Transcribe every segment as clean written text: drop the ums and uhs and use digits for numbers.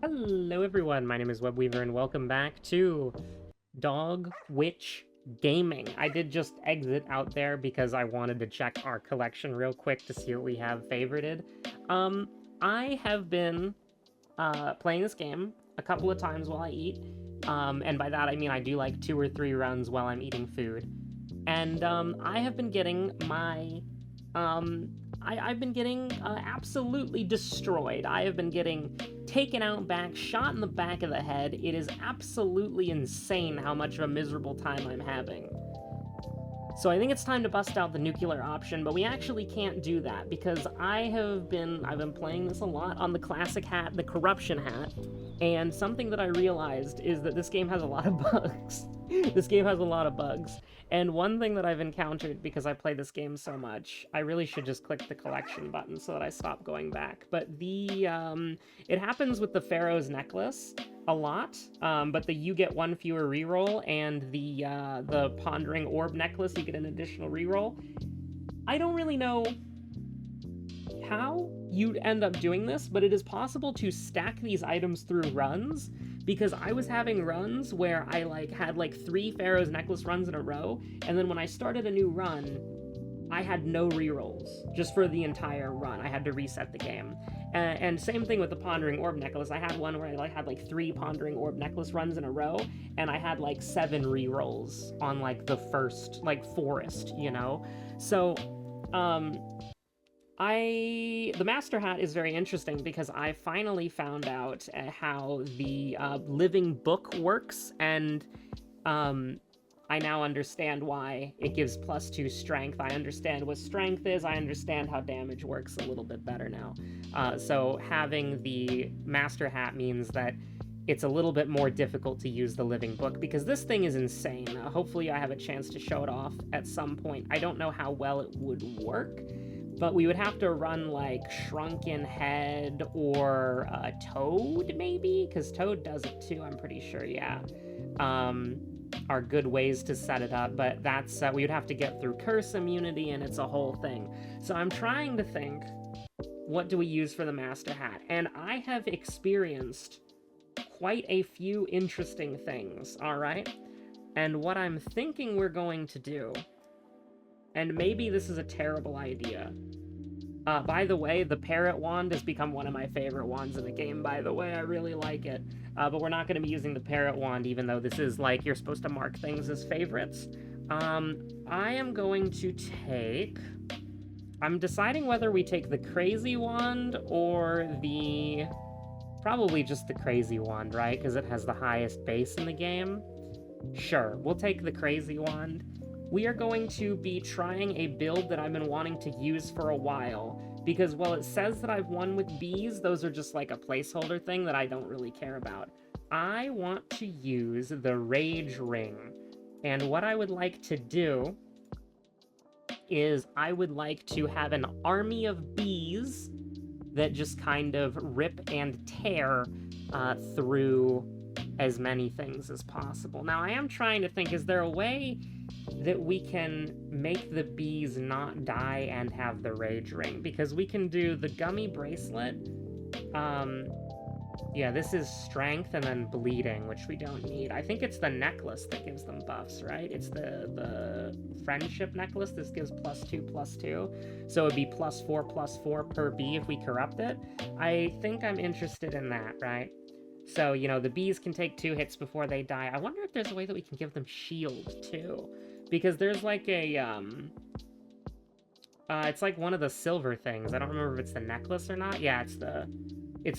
Hello everyone, my name is Webweaver and welcome back to Dog Witch Gaming. I did just exit out there because I wanted to check our collection real quick to see what we have favorited. Um, I have been playing this game a couple of times while I eat, and by that I mean I do like 2 or 3 runs while I'm eating food. And I have been getting my um, I've been getting absolutely destroyed. I have been getting taken out back, shot in the back of the head. It is absolutely insane how much of a miserable time I'm having. So I think it's time to bust out the nuclear option, but we actually can't do that because I've been playing this a lot on the classic hat, the corruption hat, and something that I realized is that this game has a lot of bugs. This game has a lot of bugs. And one thing that I've encountered because I play this game so much, I really should just click the collection button so that I stop going back. But it happens with the Pharaoh's necklace a lot, but you get one fewer reroll, and the Pondering Orb necklace, you get an additional reroll. I don't really know how you'd end up doing this, but it is possible to stack these items through runs, because I was having runs where I had 3 Pharaoh's necklace runs in a row, and then when I started a new run, I had no rerolls just for the entire run. I had to reset the game. And same thing with the Pondering Orb necklace. I had one where I had 3 Pondering Orb necklace runs in a row, and I had 7 rerolls on the first forest, you know? So the Master Hat is very interesting because I finally found out how the living book works, and I now understand why it gives +2 strength. I understand what strength is. I understand how damage works a little bit better now. So having the Master Hat means that it's a little bit more difficult to use the living book, because this thing is insane. Hopefully I have a chance to show it off at some point. I don't know how well it would work, but we would have to run Shrunken Head or Toad, maybe? Because Toad does it too, I'm pretty sure, yeah. Are good ways to set it up, but that's we would have to get through curse immunity, and it's a whole thing. So I'm trying to think, what do we use for the Master Hat? And I have experienced quite a few interesting things, all right? And what I'm thinking we're going to do, and maybe this is a terrible idea. By the way, the Parrot Wand has become one of my favorite wands in the game, by the way. I really like it. But we're not going to be using the Parrot Wand, even though this is you're supposed to mark things as favorites. I am going to take... I'm deciding whether we take the Crazy Wand or the... Probably just the Crazy Wand, right? Because it has the highest base in the game. Sure, we'll take the Crazy Wand. We are going to be trying a build that I've been wanting to use for a while, because while it says that I've won with bees, those are just a placeholder thing that I don't really care about. I want to use the Rage Ring, and what I would like to do is I would like to have an army of bees that just kind of rip and tear through as many things as possible. Now, I am trying to think, is there a way that we can make the bees not die and have the Rage Ring? Because we can do the Gummy Bracelet. Yeah, this is Strength and then Bleeding, which we don't need. I think it's the necklace that gives them buffs, right? It's the Friendship necklace. This gives +2/+2. So it would be +4/+4 per bee if we corrupt it. I think I'm interested in that, right? So, you know, the bees can take 2 hits before they die. I wonder if there's a way that we can give them shield, too. Because there's it's one of the silver things. I don't remember if it's the necklace or not. Yeah, it's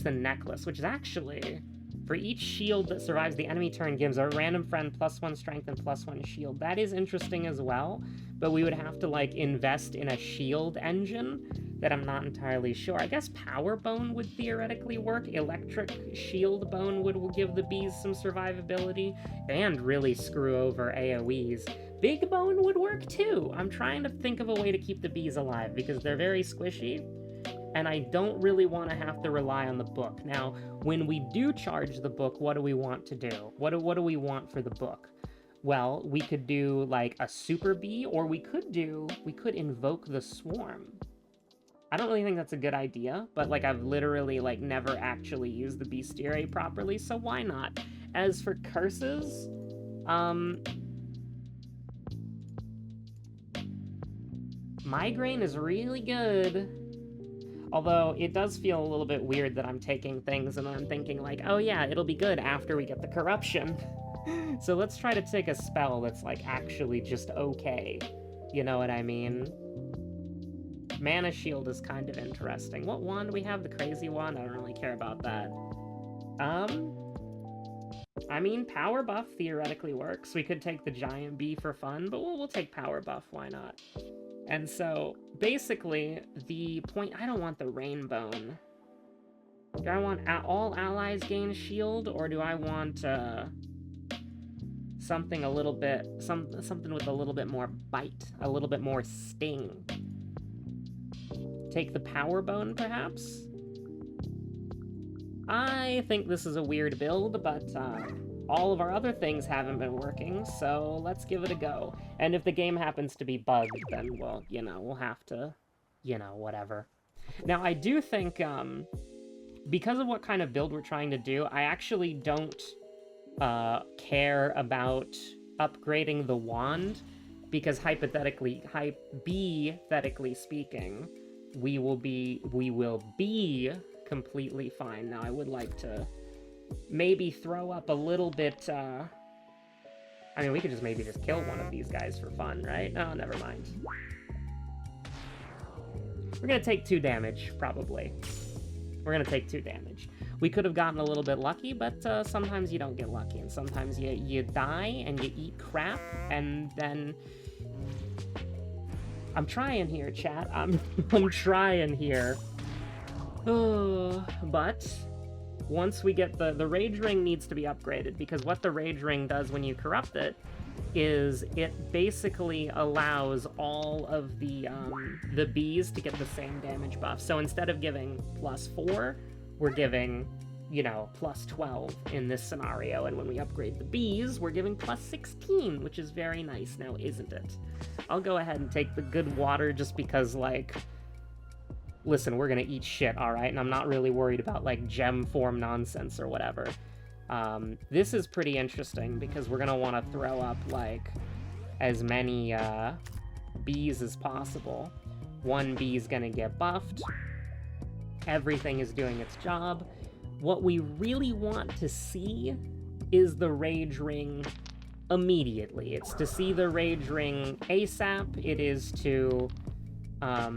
the necklace, which is actually... For each shield that survives the enemy turn gives a random friend +1 strength and +1 shield. That is interesting as well, but we would have to, invest in a shield engine that I'm not entirely sure. I guess Power Bone would theoretically work. Electric Shield Bone would give the bees some survivability, and really screw over AoEs. Big Bone would work too. I'm trying to think of a way to keep the bees alive, because they're very squishy, and I don't really want to have to rely on the book. Now, when we do charge the book, what do we want to do? What do we want for the book? Well, we could do, a super bee, or we could invoke the swarm. I don't really think that's a good idea, but, like, I've literally, like, never actually used the bestiary properly, so why not? As for curses, migraine is really good. Although, it does feel a little bit weird that I'm taking things and I'm thinking, like, oh yeah, it'll be good after we get the corruption. So let's try to take a spell that's, like, actually just okay. You know what I mean? Mana Shield is kind of interesting. What wand do we have? The crazy wand? I don't really care about that. I mean, Power Buff theoretically works. We could take the Giant Bee for fun, but we'll take Power Buff, why not? And so, basically, the point... I don't want the Rainbone. Do I want all allies gain shield, or do I want, something a little bit... something with a little bit more bite, a little bit more sting? Take the Power Bone, perhaps? I think this is a weird build, but all of our other things haven't been working, so let's give it a go. And if the game happens to be bugged, then, well, you know, we'll have to, you know, whatever. Now, I do think, because of what kind of build we're trying to do, I actually don't care about upgrading the wand, because hypothetically speaking, we will be completely fine. Now, I would like to maybe throw up a little bit, I mean, we could just maybe just kill one of these guys for fun, right? Oh, never mind. We're gonna take 2 damage, probably. We're gonna take 2 damage. We could have gotten a little bit lucky, but sometimes you don't get lucky, and sometimes you die and you eat crap, and then... I'm trying here, chat. I'm trying here. But once we get the Rage Ring needs to be upgraded, because what the Rage Ring does when you corrupt it is it basically allows all of the bees to get the same damage buff. So instead of giving +4, we're giving, you know, +12 in this scenario. And when we upgrade the bees, we're giving +16, which is very nice now, isn't it? I'll go ahead and take the good water just because, like... Listen, we're gonna eat shit, alright? And I'm not really worried about, like, gem form nonsense or whatever. This is pretty interesting, because we're gonna want to throw up, like, as many, bees as possible. 1 bee's gonna get buffed. Everything is doing its job. What we really want to see is the Rage Ring immediately. It's to see the Rage Ring ASAP. It is to, I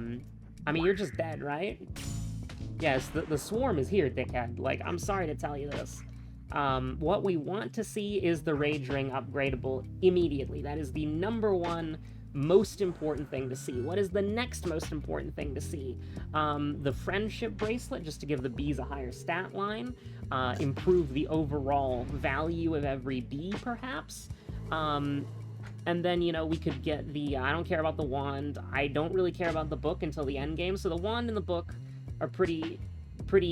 mean, you're just dead, right? Yes, the swarm is here, dickhead. Like, I'm sorry to tell you this. What we want to see is the Rage Ring upgradable immediately. That is the #1 most important thing to see. What is the next most important thing to see? The Friendship Bracelet, just to give the bees a higher stat line. Improve the overall value of every bee, perhaps. And then, you know, we could get the... I don't care about the wand. I don't really care about the book until the end game. So the wand and the book are pretty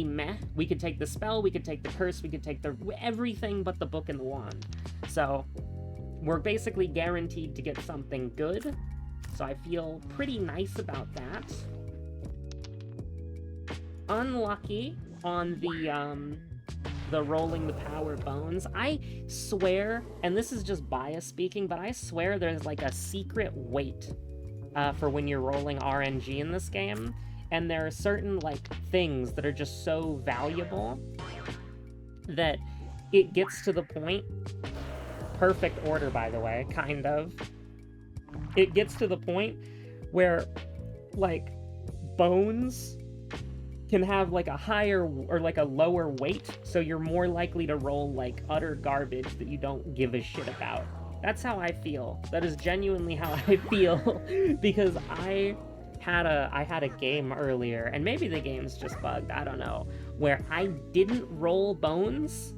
meh. We could take the spell, we could take the curse, we could take everything but the book and the wand. So we're basically guaranteed to get something good. So I feel pretty nice about that. Unlucky on the rolling the power bones. I swear, and this is just bias speaking, but I swear there's like a secret weight for when you're rolling RNG in this game, and there are certain like things that are just so valuable that it gets to the point, perfect order by the way, kind of, it gets to the point where like bones can have like a higher or like a lower weight, so you're more likely to roll like utter garbage that you don't give a shit about. That's how I feel. That is genuinely how I feel, because I had a game earlier, and maybe the game's just bugged, I don't know, where I didn't roll bones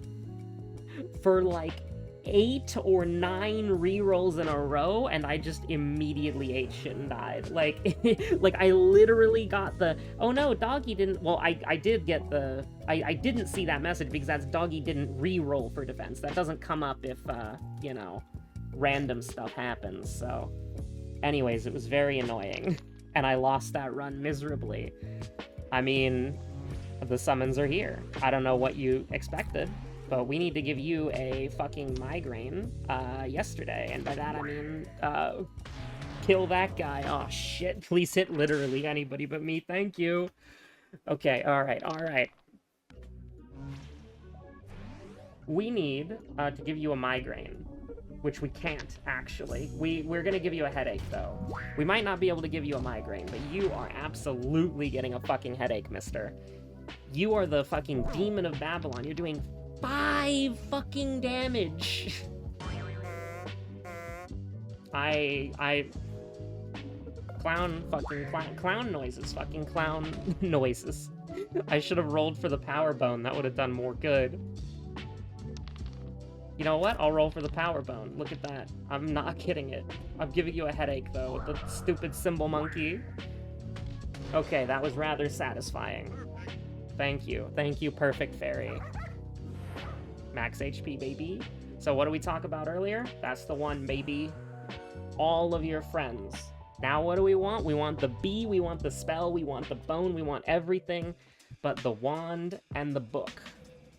for like 8 or 9 rerolls in a row, and I just immediately ate shit and died. Like, like I literally got the, oh no, Doggy didn't, well, I did get the, I didn't see that message because that's Doggy didn't re-roll for defense. That doesn't come up if, you know, random stuff happens, so. Anyways, it was very annoying. and I lost that run miserably. I mean, the summons are here. I don't know what you expected, but we need to give you a fucking migraine yesterday, and by that I mean kill that guy. Oh shit, please hit literally anybody but me, thank you. Okay, alright. We need to give you a migraine, which we can't, actually. We're gonna give you a headache, though. We might not be able to give you a migraine, but you are absolutely getting a fucking headache, mister. You are the fucking demon of Babylon. You're doing 5 fucking damage. Clown noises. I should have rolled for the power bone. That would have done more good. You know what? I'll roll for the power bone. Look at that. I'm not kidding it. I'm giving you a headache, though, with the stupid symbol monkey. Okay, that was rather satisfying. Thank you. Thank you, perfect fairy. Max HP, baby. So what did we talk about earlier? That's the one, baby. All of your friends. Now what do we want? We want the bee, we want the spell, we want the bone, we want everything but the wand and the book.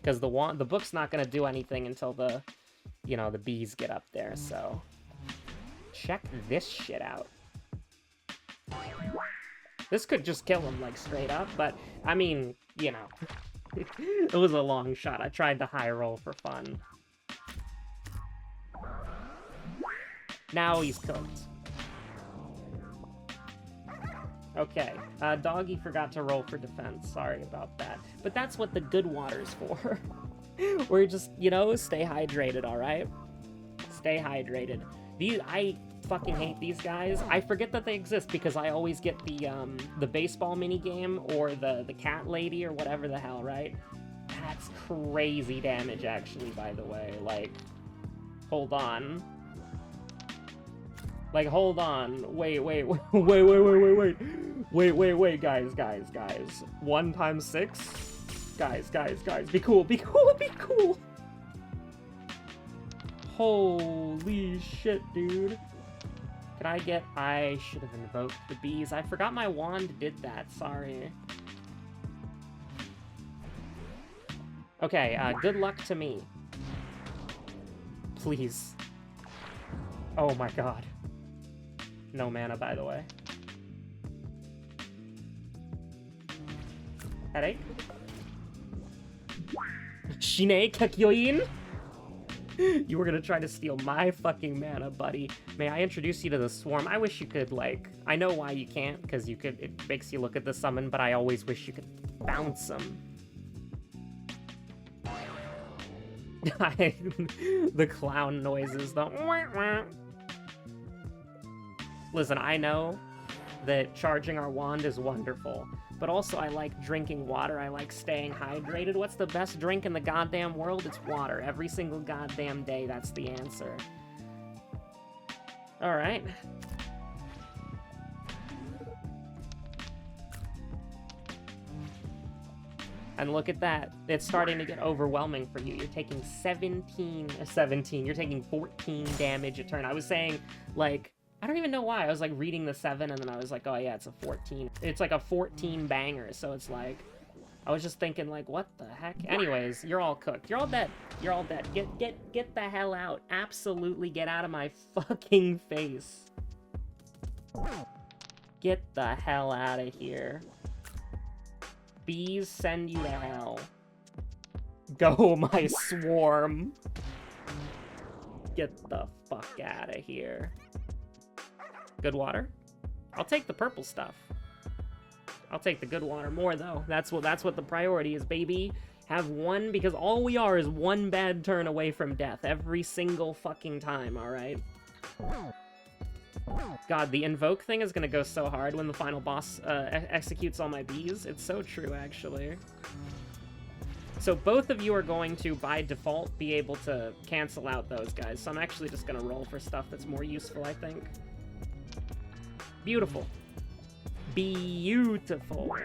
Because the book's not going to do anything until the, you know, the bees get up there, so... Check this shit out. This could just kill him, like, straight up, but, I mean, you know. It was a long shot. I tried to high roll for fun. Now he's cooked. Okay, Doggy forgot to roll for defense. Sorry about that. But that's what the good water's for. We're just, you know, stay hydrated, alright? Stay hydrated. I fucking hate these guys. I forget that they exist because I always get the baseball minigame or the cat lady or whatever the hell, right? That's crazy damage, actually, by the way. Like, hold on. Like, hold on. Wait, guys. 1 times 6? Guys. Be cool. Holy shit, dude. I should have invoked the bees. I forgot my wand did that, sorry. Okay, good luck to me. Please. Oh my god. No mana, by the way. Headache? Shine Kakyoin? You were gonna try to steal my fucking mana, buddy. May I introduce you to the swarm? I wish you could, like... I know why you can't, because you could... It makes you look at the summon, but I always wish you could bounce them. The clown noises, the... Listen, I know that charging our wand is wonderful, but also I like drinking water, I like staying hydrated. What's the best drink in the goddamn world? It's water. Every single goddamn day, that's the answer. Alright. And look at that. It's starting to get overwhelming for you. You're taking 17, you're taking 14 damage a turn. I was saying, like, I don't even know why. I was, like, reading the 7, and then I was like, oh, yeah, it's a 14. It's, like, a 14 banger, so it's, like... I was just thinking, like, what the heck? Anyways, you're all cooked. You're all dead. You're all dead. Get the hell out. Absolutely get out of my fucking face. Get the hell out of here. Bees send you to hell. Go, my swarm. Get the fuck out of here. Good water? I'll take the purple stuff. I'll take the good water more, though. That's what the priority is, baby. Have one, because all we are is one bad turn away from death every single fucking time, alright? God, the invoke thing is gonna go so hard when the final boss executes all my bees. It's so true, actually. So both of you are going to, by default, be able to cancel out those guys. So I'm actually just gonna roll for stuff that's more useful, I think. Beautiful. Beautiful.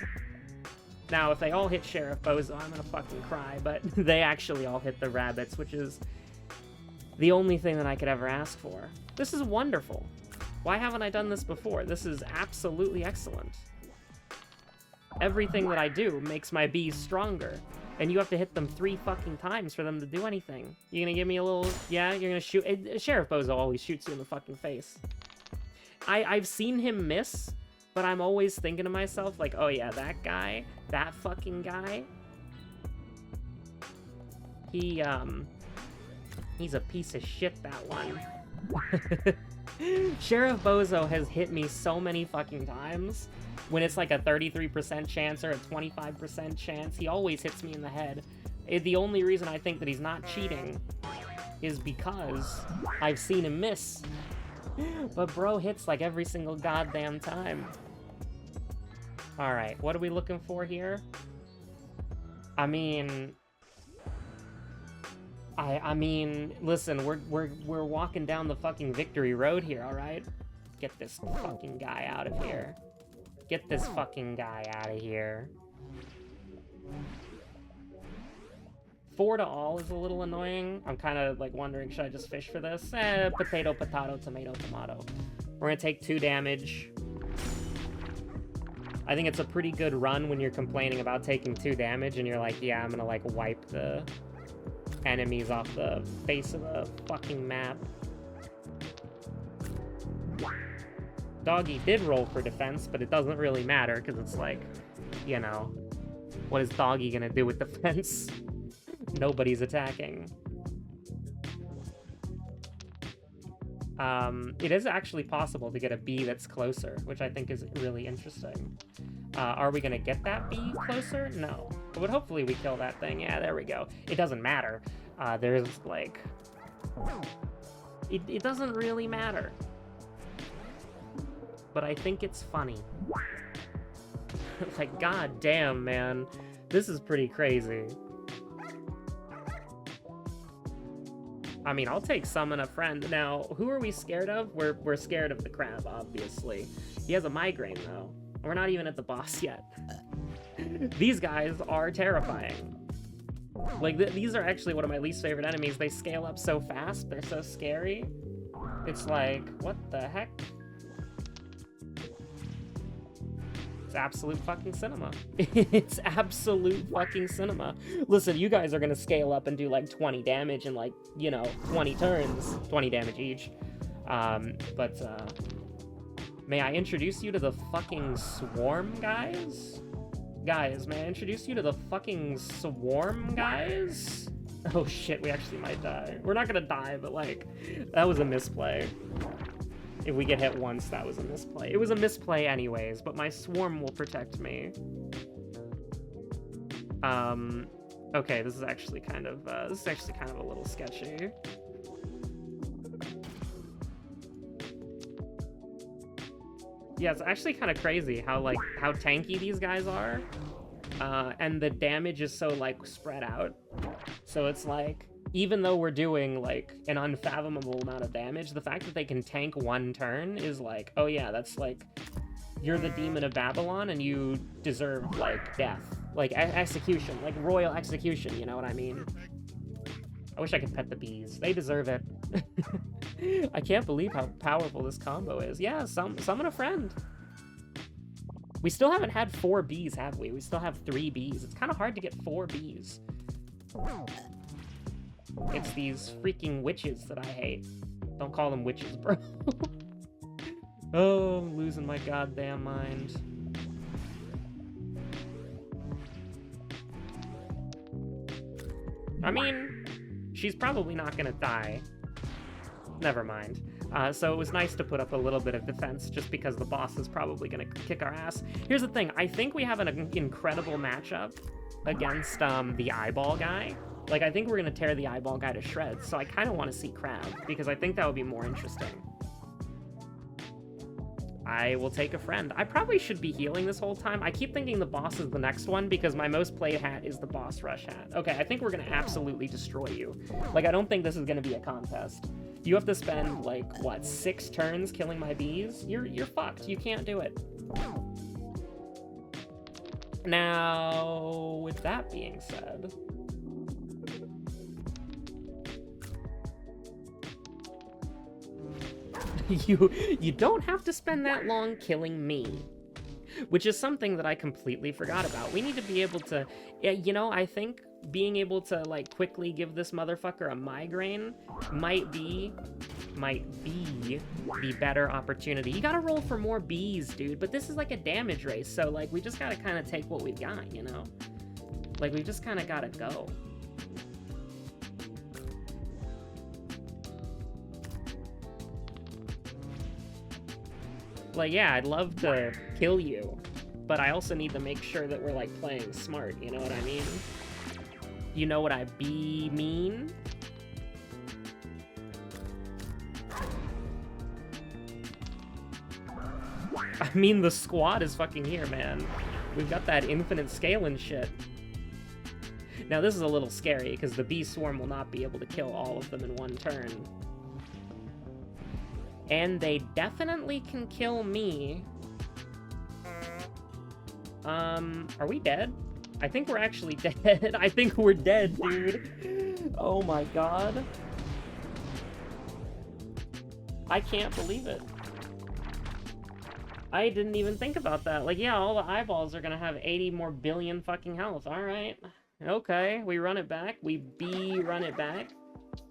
Now, if they all hit Sheriff Bozo, I'm gonna fucking cry, but they actually all hit the rabbits, which is the only thing that I could ever ask for. This is wonderful. Why haven't I done this before? This is absolutely excellent. Everything that I do makes my bees stronger. And you have to hit them 3 fucking times for them to do anything. You gonna give me a little... Yeah, you're gonna shoot... Sheriff Bozo always shoots you in the fucking face. I've seen him miss, but I'm always thinking to myself, like, oh yeah, that guy, that fucking guy, he's a piece of shit, that one. Sheriff Bozo has hit me so many fucking times. When it's like a 33% chance or a 25% chance, he always hits me in the head. The only reason I think that he's not cheating is because I've seen him miss. But bro hits like every single goddamn time. Alright, what are we looking for here? I mean, listen, we're walking down the fucking victory road here, alright? Get this fucking guy out of here. Get this fucking guy out of here. 4 to all is a little annoying. I'm kind of like wondering, should I just fish for this? Potato, potato, tomato, tomato. We're gonna take 2 damage. I think it's a pretty good run when you're complaining about taking 2 damage and you're like, yeah, I'm gonna like wipe the enemies off the face of the fucking map. Doggy did roll for defense, but it doesn't really matter because it's like, you know, what is Doggy gonna do with defense? Nobody's attacking. It is actually possible to get a bee that's closer, which I think is really interesting. Are we gonna get that bee closer? No. But hopefully we kill that thing. Yeah, there we go. It doesn't matter. There's like... It doesn't really matter. But I think it's funny. Like, god damn, man. This is pretty crazy. I mean, I'll take summon a friend. Now, who are we scared of? We're scared of the crab, obviously. He has a migraine, though. We're not even at the boss yet. These guys are terrifying. Like, these are actually one of my least favorite enemies. They scale up so fast. They're so scary. It's like, what the heck? It's absolute fucking cinema. It's absolute fucking cinema. Listen, you guys are gonna scale up and do like 20 damage in like, you know, 20 turns. 20 damage each. May I introduce you to the fucking swarm guys? Guys, may I introduce you to the fucking swarm guys? Oh shit, we actually might die. We're not gonna die, but like, that was a misplay. If we get hit once, that was a misplay. It was a misplay anyways, but my swarm will protect me. Okay, this is actually kind of a little sketchy. Yeah, it's actually kind of crazy how tanky these guys are. And the damage is so like spread out. So it's like, even though we're doing like an unfathomable amount of damage, the fact that they can tank 1 turn is like, oh yeah, that's like, you're the demon of Babylon and you deserve like death, like execution, like royal execution, you know what I mean? I wish I could pet the bees. They deserve it. I can't believe how powerful this combo is. Yeah, summon a friend. We still haven't had 4 bees, have we? We still have 3 bees. It's kind of hard to get 4 bees. It's these freaking witches that I hate. Don't call them witches, bro. Oh, I'm losing my goddamn mind. I mean, she's probably not gonna die. Never mind. So it was nice to put up a little bit of defense just because the boss is probably gonna kick our ass. Here's the thing, I think we have an incredible matchup against the eyeball guy. Like, I think we're gonna tear the eyeball guy to shreds, so I kind of want to see Crab, because I think that would be more interesting. I will take a friend. I probably should be healing this whole time. I keep thinking the boss is the next one, because my most played hat is the boss rush hat. Okay, I think we're gonna absolutely destroy you. Like, I don't think this is gonna be a contest. You have to spend, like, what, 6 turns killing my bees? You're fucked. You can't do it. Now, with that being said... You don't have to spend that long killing me. Which is something that I completely forgot about. We need to be able to... You know, I think being able to, like, quickly give this motherfucker a migraine might be the better opportunity. You gotta roll for more bees, dude. But this is like a damage race, so, like, we just gotta kind of take what we've got, you know? Like, we just kind of gotta go. Like, yeah, I'd love to kill you, but I also need to make sure that we're, like, playing smart, you know what I mean? You know what I mean? I mean, the squad is fucking here, man. We've got that infinite scale and shit. Now, this is a little scary, because the bee swarm will not be able to kill all of them in one turn. And they definitely can kill me. Are we dead? I think we're actually dead. I think we're dead, dude. Oh my god. I can't believe it. I didn't even think about that. Like, yeah, all the eyeballs are gonna have 80 more billion fucking health. Alright. Okay, we run it back. We run it back.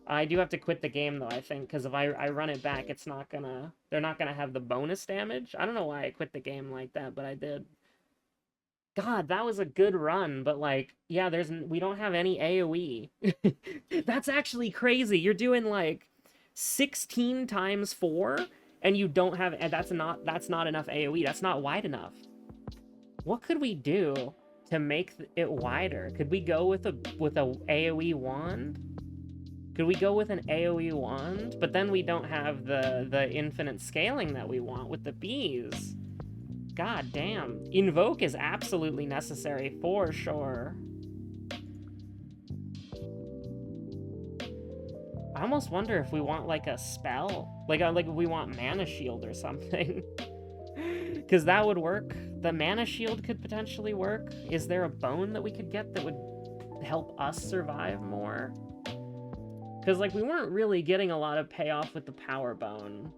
I do have to quit the game, though, I think, because if I run it back, it's not gonna... They're not gonna have the bonus damage. I don't know why I quit the game like that, but I did. God, that was a good run, but, like, yeah, we don't have any AoE. That's actually crazy. You're doing, like, 16 times 4, and you don't have... And that's not enough AoE. That's not wide enough. What could we do to make it wider? Could we go with a AoE wand? Could we go with an AoE wand? But then we don't have the infinite scaling that we want with the bees. God damn. Invoke is absolutely necessary, for sure. I almost wonder if we want, like, a spell. Like if we want Mana Shield or something. Because that would work. The Mana Shield could potentially work. Is there a bone that we could get that would help us survive more? Because, like, we weren't really getting a lot of payoff with the Power Bone.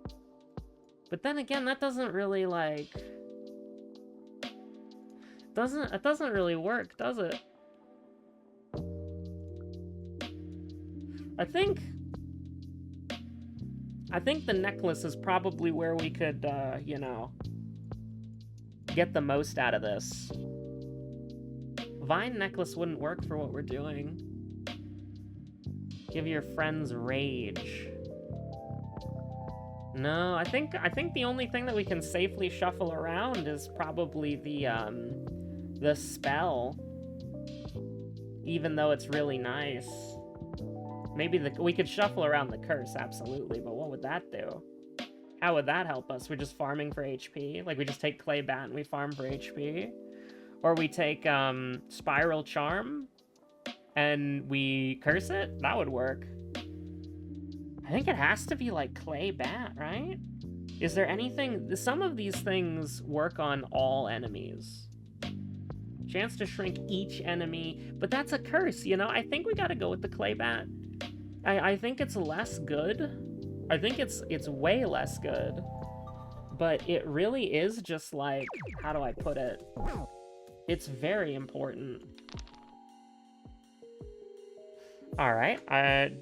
But then again, that doesn't really, like... It doesn't really work, does it? I think the necklace is probably where we could, you know, get the most out of this. Vine necklace wouldn't work for what we're doing. Give your friends rage. No, I think the only thing that we can safely shuffle around is probably the spell. Even though it's really nice. Maybe we could shuffle around the curse, absolutely, but what would that do? How would that help us? We're just farming for HP? Like, we just take Clay Bat and we farm for HP? Or we take, Spiral Charm and we curse it? That would work. I think it has to be, like, Clay Bat, right? Is there anything... Some of these things work on all enemies. Chance to shrink each enemy, but that's a curse, you know? I think we gotta go with the Clay Bat. I think it's less good. I think it's way less good. But it really is just like, how do I put it? It's very important. Alright,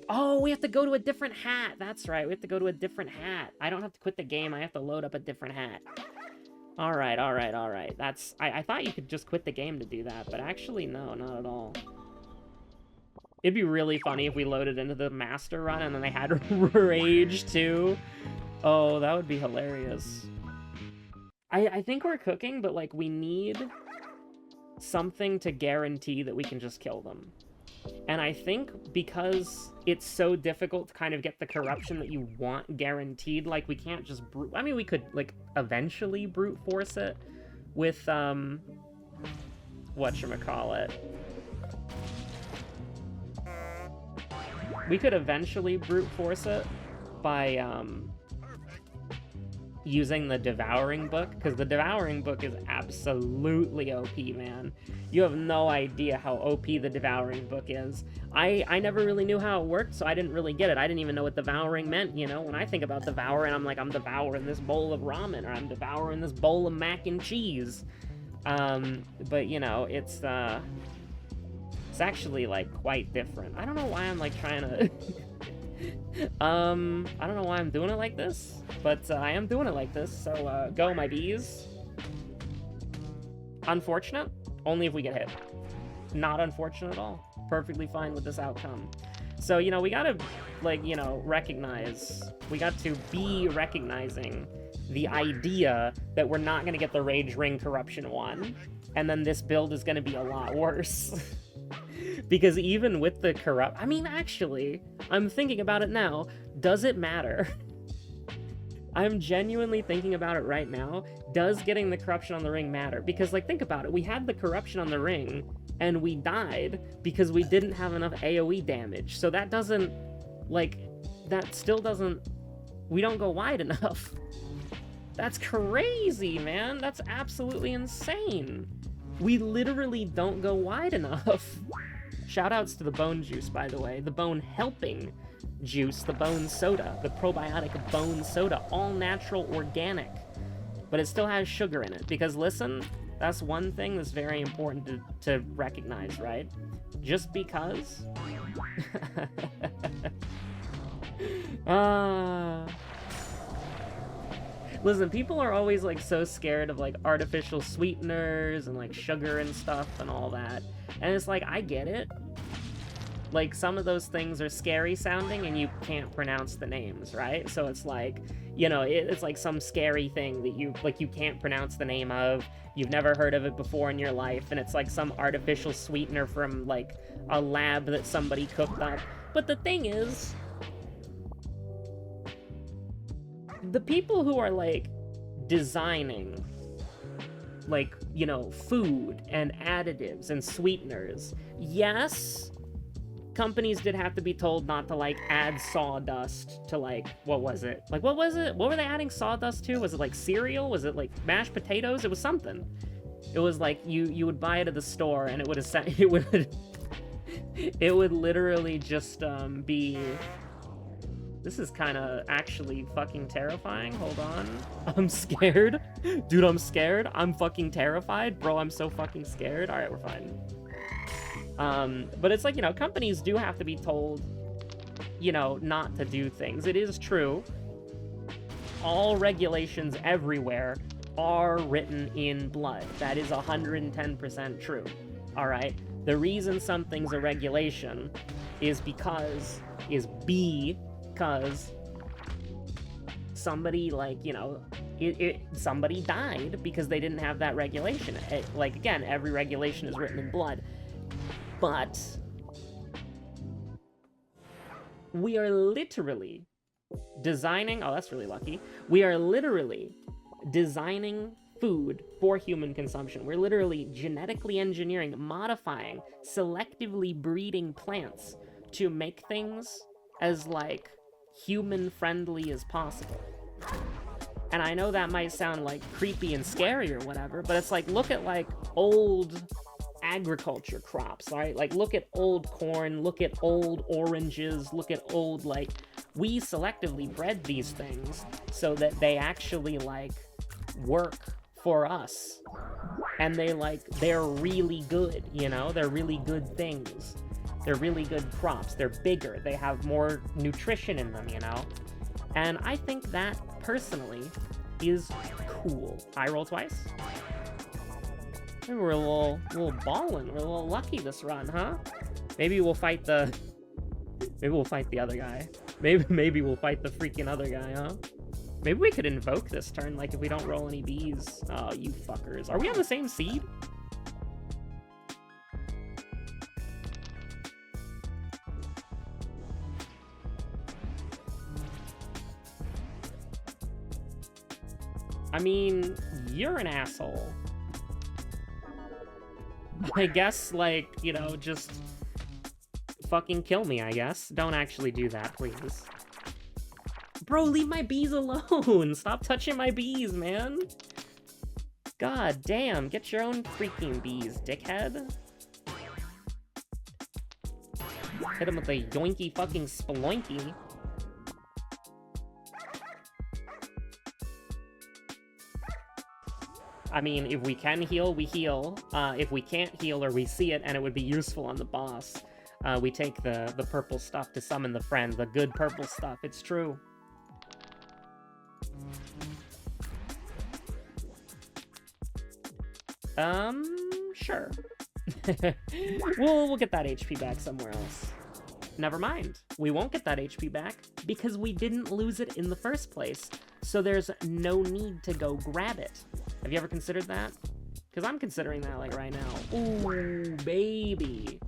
oh, we have to go to a different hat. That's right, we have to go to a different hat. I don't have to quit the game, I have to load up a different hat. Alright. That's... I thought you could just quit the game to do that, but actually, no, not at all. It'd be really funny if we loaded into the master run and then they had rage too. Oh, that would be hilarious. I think we're cooking, but, like, we need something to guarantee that we can just kill them. And I think because it's so difficult to kind of get the corruption that you want guaranteed, like, we can't just I mean, we could, like, eventually brute force it with, whatchamacallit. We could eventually brute force it by, using the devouring book, because the devouring book is absolutely OP, man. You have no idea how OP the devouring book is. I never really knew how it worked, so I didn't really get it. I didn't even know what devouring meant, you know? When I think about devouring, I'm like, I'm devouring this bowl of ramen, or I'm devouring this bowl of mac and cheese. But, you know, it's actually, like, quite different. I don't know why I'm, like, trying to... I don't know why I'm doing it like this, but I am doing it like this, so go my bees. Unfortunate? Only if we get hit. Not unfortunate at all. Perfectly fine with this outcome. So, you know, we gotta, like, you know, we got to be recognizing the idea that we're not gonna get the Rage Ring Corruption 1, and then this build is gonna be a lot worse. Because even with the corrupt... I mean, actually, I'm thinking about it now. Does it matter? I'm genuinely thinking about it right now. Does getting the corruption on the ring matter? Because, like, think about it. We had the corruption on the ring, and we died because we didn't have enough AoE damage. So that doesn't... Like, that still doesn't... We don't go wide enough. That's crazy, man. That's absolutely insane. We literally don't go wide enough. Shoutouts to the bone juice, by the way. The bone helping juice, the bone soda, the probiotic bone soda, all natural, organic. But it still has sugar in it, because listen, that's one thing that's very important to recognize, right? Just because... Listen, people are always, like, so scared of, like, artificial sweeteners and, like, sugar and stuff and all that. And it's like, I get it. Like, some of those things are scary sounding and you can't pronounce the names, right? So it's like, you know, it's like some scary thing that you can't pronounce the name of. You've never heard of it before in your life, and it's like some artificial sweetener from, like, a lab that somebody cooked up. But the thing is... the people who are, like, designing, like, you know, food and additives and sweeteners, yes, companies did have to be told not to, like, add sawdust to, like, what was it? Like, what was it? What were they adding sawdust to? Was it, like, cereal? Was it, like, mashed potatoes? It was something. It was, like, you would buy it at the store, and it would it would literally just, be... This is kind of actually fucking terrifying. Hold on. I'm scared. Dude, I'm scared. I'm fucking terrified. Bro, I'm so fucking scared. Alright, we're fine. But it's like, you know, companies do have to be told, you know, not to do things. It is true. All regulations everywhere are written in blood. That is 110% true. Alright? The reason something's a regulation is because somebody, like, you know, somebody died because they didn't have that regulation. Like, again, every regulation is written in blood. But we are literally designing... Oh, that's really lucky. We are literally designing food for human consumption. We're literally genetically engineering, modifying, selectively breeding plants to make things as, like, human-friendly as possible. And I know that might sound, like, creepy and scary or whatever, but it's like, look at, like, old agriculture crops, right? Like, look at old corn, look at old oranges, look at old, like... We selectively bred these things so that they actually, like, work for us. And they're really good, you know? They're really good things. They're really good crops. They're bigger. They have more nutrition in them, you know? And I think that, personally, is cool. I roll twice. Maybe we're a little ballin'. We're a little lucky this run, huh? Maybe we'll fight the other guy. Maybe we'll fight the freaking other guy, huh? Maybe we could invoke this turn, like, if we don't roll any bees. Oh, you fuckers. Are we on the same seed? I mean, you're an asshole. I guess, like, you know, just fucking kill me, I guess. Don't actually do that, please. Bro, leave my bees alone! Stop touching my bees, man! God damn, get your own freaking bees, dickhead. Hit him with a yoinky fucking sploinky. I mean, if we can heal, we heal. If we can't heal or we see it and it would be useful on the boss, we take the purple stuff to summon the friend. The good purple stuff, it's true. Sure. We'll get that HP back somewhere else. Never mind. We won't get that HP back because we didn't lose it in the first place. So there's no need to go grab it. Have you ever considered that? Because I'm considering that, like, right now. Ooh, baby.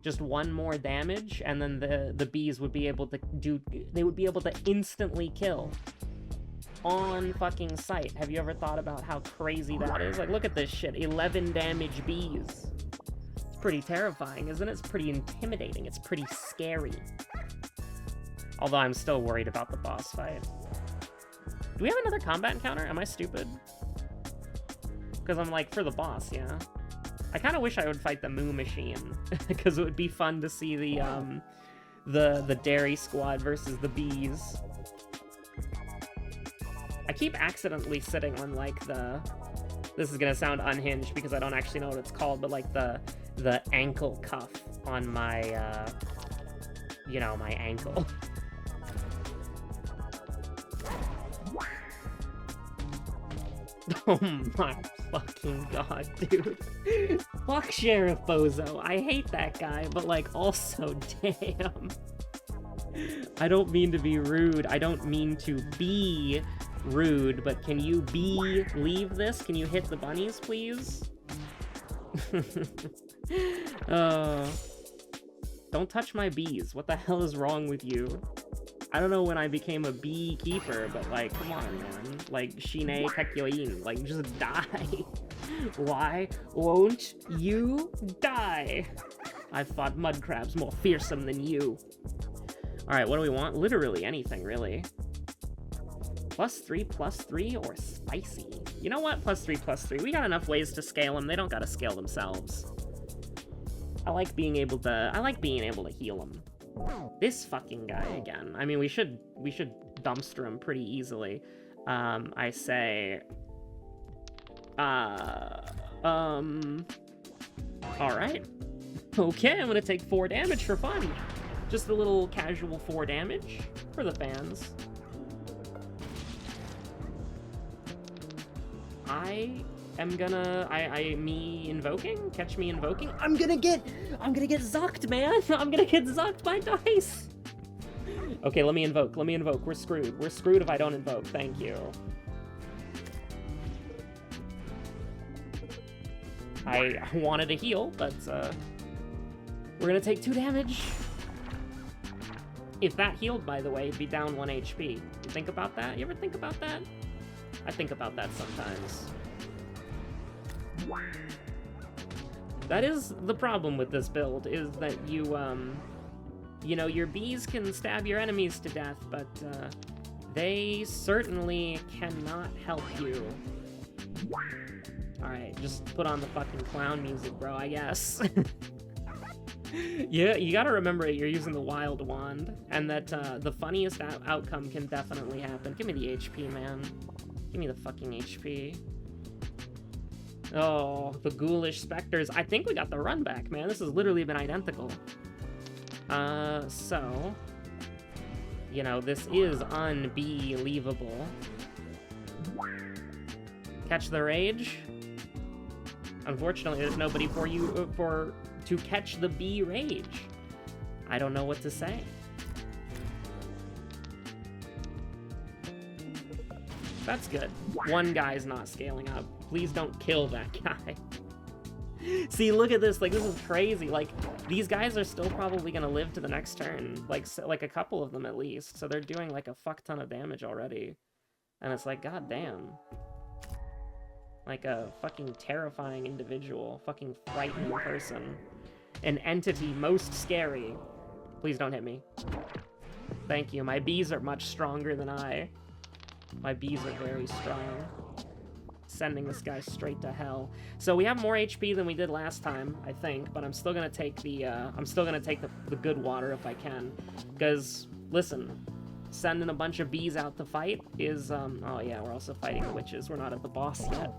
Just one more damage, and then the bees would be able to do... They would be able to instantly kill. On fucking sight. Have you ever thought about how crazy that is? Like, look at this shit. 11 damage bees. It's pretty terrifying, isn't it? It's pretty intimidating. It's pretty scary. Although I'm still worried about the boss fight. Do we have another combat encounter? Am I stupid? Because I'm like, for the boss, yeah. I kind of wish I would fight the Moo Machine. Because it would be fun to see the Dairy Squad versus the bees. I keep accidentally sitting on, like, the... This is gonna sound unhinged because I don't actually know what it's called, but, like, the ankle cuff on my, you know, my ankle. Oh my fucking god, dude. Fuck Sheriff Bozo. I hate that guy, but, like, also, damn. I don't mean to be rude. I don't mean to be rude, but can you leave this? Can you hit the bunnies, please? Don't touch my bees. What the hell is wrong with you? I don't know when I became a beekeeper, but, like, come on, man. Like, Shine Pekyoin. Like, just die. Why won't you die? I've fought mud crabs more fearsome than you. Alright, what do we want? Literally anything, really. +3/+3 or spicy? You know what? +3/+3. We got enough ways to scale them. They don't gotta scale themselves. I like being able to heal them. This fucking guy again. I mean, we should dumpster him pretty easily. I say... Alright. Okay, I'm gonna take 4 damage for fun. Just a little casual 4 damage for the fans. I am gonna... me invoking? Catch me invoking? I'm gonna get zucked, man! I'm gonna get zucked by dice! Okay, let me invoke. We're screwed. We're screwed if I don't invoke. Thank you. I wanted to heal, but, we're gonna take 2 damage. If that healed, by the way, it'd be down 1 HP. You think about that? You ever think about that? I think about that sometimes. That is the problem with this build, is that you, you know, your bees can stab your enemies to death, but, they certainly cannot help you. Alright, just put on the fucking clown music, bro, I guess. Yeah, you gotta remember you're using the wild wand, and that the funniest outcome can definitely happen. Give me the HP, man. Give me the fucking HP. Oh, the ghoulish specters. I think we got the run back, man. This has literally been identical. So... You know, this is unbelievable. Catch the rage. Unfortunately, there's nobody for you to catch the bee rage. I don't know what to say. That's good. One guy's not scaling up. Please don't kill that guy. See, look at this. Like, this is crazy. Like, these guys are still probably gonna live to the next turn. Like a couple of them at least. So they're doing, like, a fuck ton of damage already. And it's like, god damn. Like a fucking terrifying individual. Fucking frightening person. An entity most scary. Please don't hit me. Thank you. My bees are much stronger than I. My bees are very strong. Sending this guy straight to hell. So we have more HP than we did last time, I think, but I'm still gonna take the the good water if I can. Because, listen, sending a bunch of bees out to fight is, oh yeah, we're also fighting the witches. We're not at the boss yet.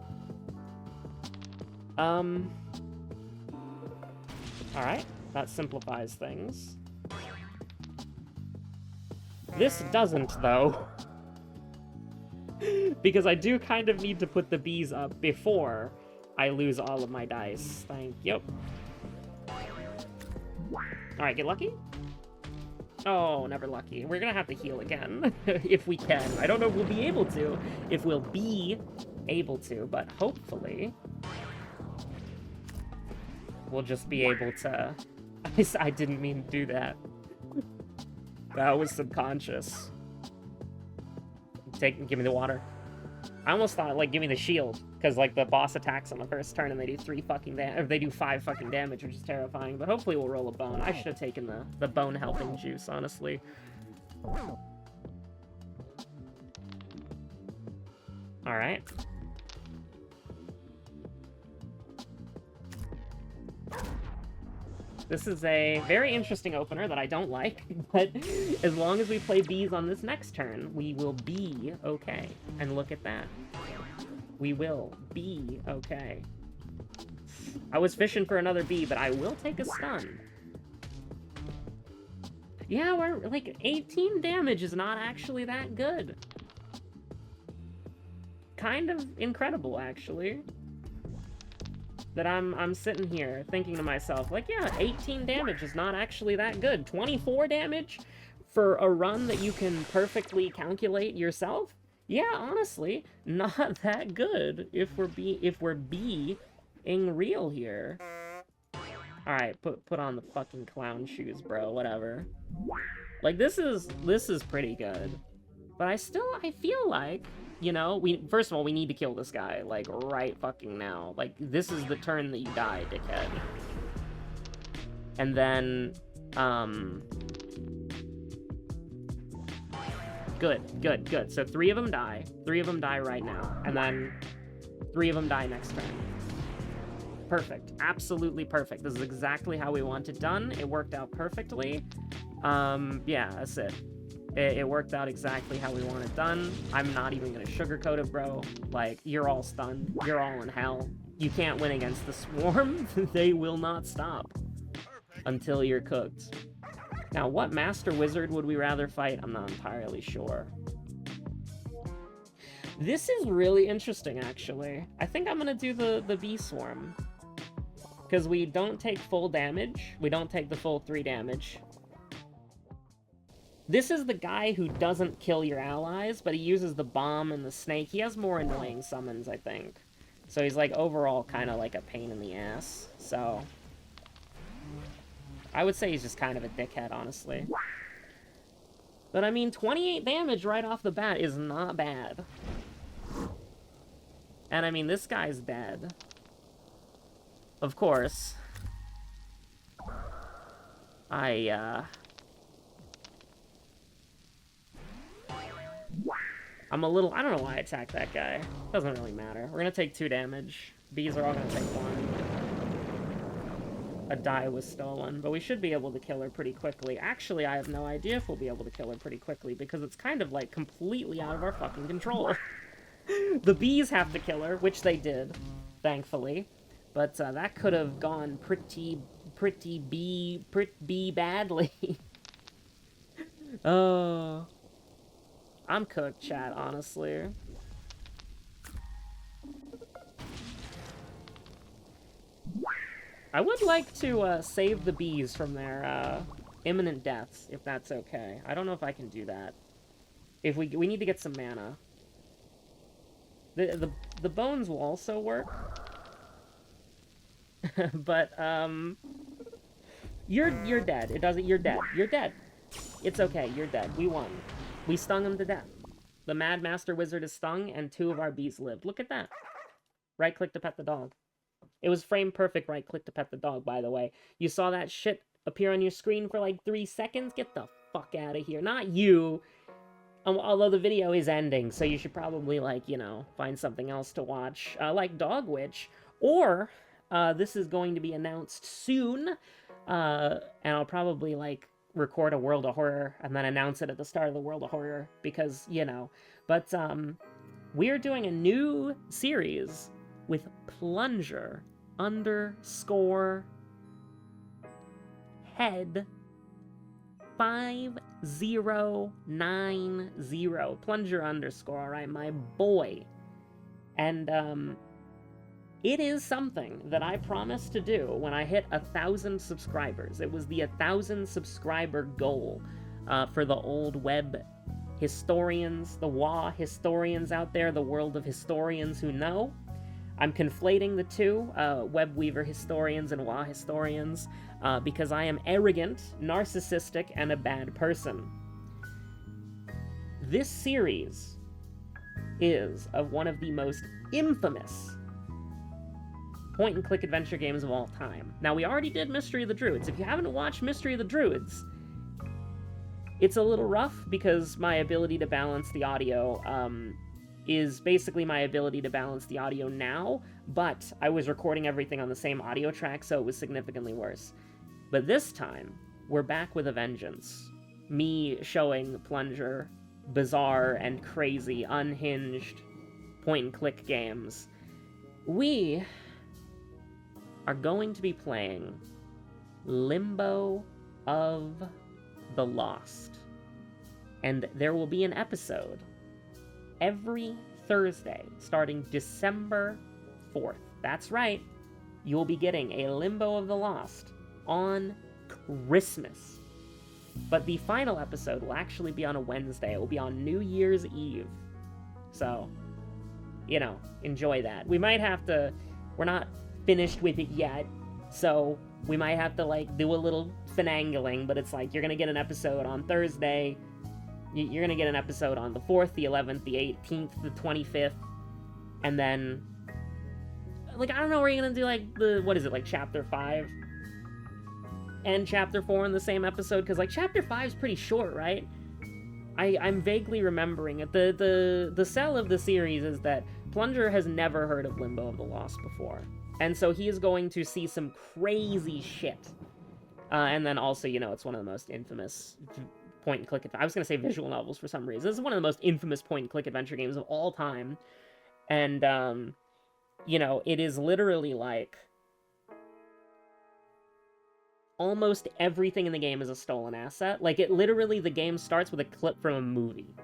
Alright, that simplifies things. This doesn't, though. Because I do kind of need to put the bees up before I lose all of my dice. Thank you. Alright, get lucky? Oh, never lucky. We're gonna have to heal again, if we can. I don't know if we'll be able to, but hopefully we'll just be able to... I didn't mean to do that. That was subconscious. Give me the water. I almost thought, like, give me the shield, because, like, the boss attacks on the first turn and they do 5 fucking damage, which is terrifying, but hopefully we'll roll a bone. I should have taken the bone helping juice, honestly. Alright. This is a very interesting opener that I don't like, but as long as we play bees on this next turn, we will be okay. And look at that. We will be okay. I was fishing for another bee, but I will take a stun. Yeah, we're like 18 damage is not actually that good. Kind of incredible, actually. That I'm sitting here thinking to myself, like, yeah, 18 damage is not actually that good. 24 damage for a run that you can perfectly calculate yourself? Yeah, honestly, not that good if we're being real here. Alright, put on the fucking clown shoes, bro, whatever. Like, this is pretty good. But I feel like, you know, first of all, we need to kill this guy, like, right fucking now. Like, this is the turn that you die, dickhead. And then, Good. So 3 of them die. 3 of them die right now. And then 3 of them die next turn. Perfect. Absolutely perfect. This is exactly how we want it done. It worked out perfectly. Yeah, that's it. It worked out exactly how we want it done. I'm not even gonna sugarcoat it, bro. Like, you're all stunned. You're all in hell. You can't win against the swarm. They will not stop until you're cooked. Now, what Master Wizard would we rather fight? I'm not entirely sure. This is really interesting, actually. I think I'm gonna do the Bee Swarm. Because we don't take full damage. We don't take the full 3 damage. This is the guy who doesn't kill your allies, but he uses the bomb and the snake. He has more annoying summons, I think. So he's, like, overall kind of like a pain in the ass. So I would say he's just kind of a dickhead, honestly. But, I mean, 28 damage right off the bat is not bad. And, I mean, this guy's dead. Of course. I'm a little... I don't know why I attacked that guy. Doesn't really matter. We're gonna take 2 damage. Bees are all gonna take 1. A die was stolen, but we should be able to kill her pretty quickly. Actually, I have no idea if we'll be able to kill her pretty quickly, because it's kind of, like, completely out of our fucking control. The bees have to kill her, which they did, thankfully. But that could have gone pretty badly. Oh... I'm cooked, chat, honestly. I would like to save the bees from their imminent deaths, if that's okay. I don't know if I can do that. If we need to get some mana. The bones will also work. But you're dead. You're dead. You're dead. It's okay, you're dead. We won. We stung him to death. The Mad Master Wizard is stung, and 2 of our bees lived. Look at that. Right-click to pet the dog. It was frame-perfect right-click to pet the dog, by the way. You saw that shit appear on your screen for like 3 seconds? Get the fuck out of here. Not you. Although the video is ending, so you should probably, like, you know, find something else to watch, like Dog Witch. Or, this is going to be announced soon, and I'll probably, like, record a World of Horror and then announce it at the start of the World of Horror, because, you know. But, we're doing a new series with Plunger _ head 5090. Plunger _ alright, my boy. And, it is something that I promised to do when I hit 1,000 subscribers. It was the 1,000 subscriber goal, for the old web historians, the WA historians out there, the world of historians who know. I'm conflating the two, Webweaver historians and WA historians, because I am arrogant, narcissistic, and a bad person. This series is of one of the most infamous point-and-click adventure games of all time. Now, we already did Mystery of the Druids. If you haven't watched Mystery of the Druids, it's a little rough because my ability to balance the audio, is basically my ability to balance the audio now, but I was recording everything on the same audio track, so it was significantly worse. But this time, we're back with a vengeance. Me showing Plunger bizarre and crazy, unhinged point-and-click games. We are going to be playing Limbo of the Lost. And there will be an episode every Thursday, starting December 4th. That's right, you'll be getting a Limbo of the Lost on Christmas. But the final episode will actually be on a Wednesday. It will be on New Year's Eve. So, you know, enjoy that. We might have to... We're not finished with it yet, so we might have to, like, do a little finagling, but it's like, you're gonna get an episode on Thursday, you're gonna get an episode on the 4th, the 11th, the 18th, the 25th, and then, like, I don't know, are you gonna do, like, what is it, like, Chapter 5 and Chapter 4 in the same episode? Because, like, Chapter 5 is pretty short, right? I'm vaguely remembering it. The sell of the series is that Plunger has never heard of Limbo of the Lost before. And so he is going to see some crazy shit. And then also, you know, it's one of the most infamous point-and-click... I was going to say visual novels for some reason. This is one of the most infamous point-and-click adventure games of all time. And, you know, it is literally like... almost everything in the game is a stolen asset. Like, it literally, the game starts with a clip from a movie.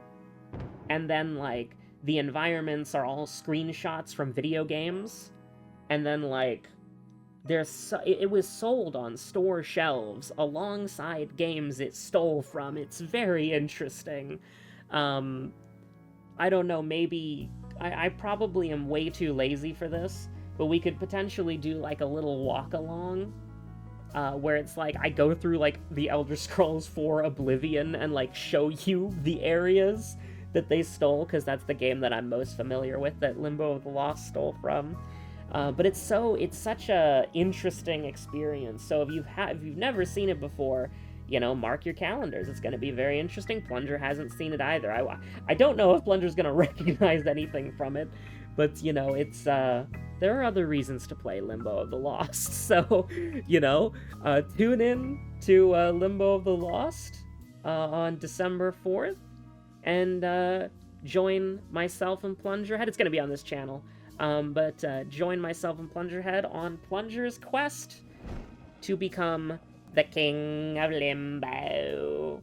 And then, like, the environments are all screenshots from video games. And then, like, it was sold on store shelves alongside games it stole from. It's very interesting. I don't know, maybe... I probably am way too lazy for this, but we could potentially do, like, a little walk-along, where it's like, I go through, like, the Elder Scrolls 4 Oblivion and, like, show you the areas that they stole, because that's the game that I'm most familiar with, that Limbo of the Lost stole from. But it's such a interesting experience. So if you've never seen it before, you know, mark your calendars. It's going to be very interesting. Plunger hasn't seen it either. I don't know if Plunger's going to recognize anything from it, but, you know, it's, there are other reasons to play Limbo of the Lost. So, you know, tune in to Limbo of the Lost on December 4th, and join myself and Plungerhead. It's going to be on this channel. But join myself and Plungerhead on Plunger's quest to become the King of Limbo.